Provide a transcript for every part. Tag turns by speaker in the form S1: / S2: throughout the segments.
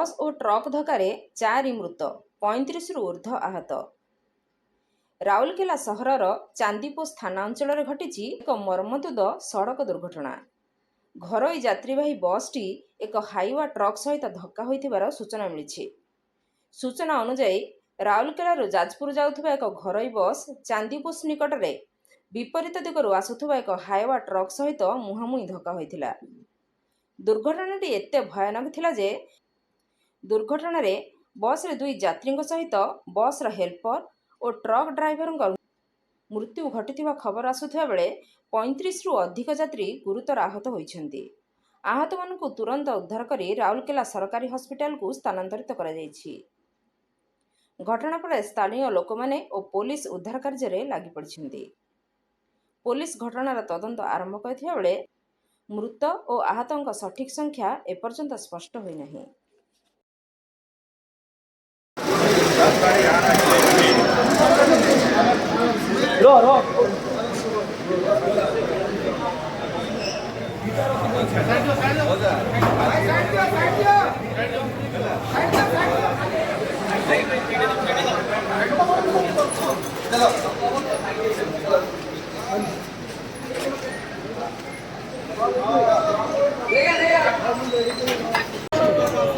S1: बस और ट्रक धक्कार 4 मृत 35 रु ऊर्ध्व आहत। राउरकेला सहरर चांदीपोष थाना अंचल घटी एक मर्मन्तुद सड़क दुर्घटना। घरोई यात्रीवाही बसटी एक हाइवा ट्रक सहित धक्का होइथिबार सूचना मिली। सूचना अनुसार राउरकेला जाजपुर जाउथुबा एक घरोई बस चांदीपोष निकट में विपरीत दिगरू आसुथुबा एक हाइवा ट्रक सहित मुहांमुही धक्का होइथिला। दुर्घटनाटी एते भयानक थिला जे दुर्घटना रे बस रे 2 यात्री सहित बस रा हेल्पर और ट्रक ड्राइवर मृत्यु घटिथिबा खबर आसुथिबा बेले 35 रु अधिक यात्री गुरुतर आहत होइछन्ति। आहत मानकु तुरंत उद्धार करी राउरकेला सरकारी हॉस्पिटल को स्थानांतरित करा जायछि। घटना पर स्थानीय लोक माने और पुलिस उद्धार कार्य रे लागि पड़िछन्ति। पुलिस घटनार तदंत आरंभ करथिबा बेले मृत और आहतों सठिक संख्या एपर्यंत स्पष्ट होई नाही।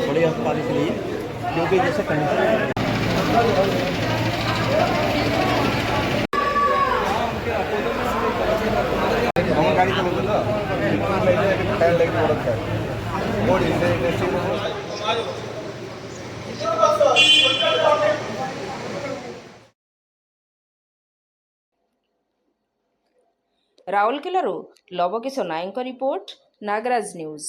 S2: बड़ी अस्पताल के लिए क्योंकि जैसे गाड़ी
S1: राउरकेला लवकिशोर नायक रिपोर्ट, नागराज न्यूज।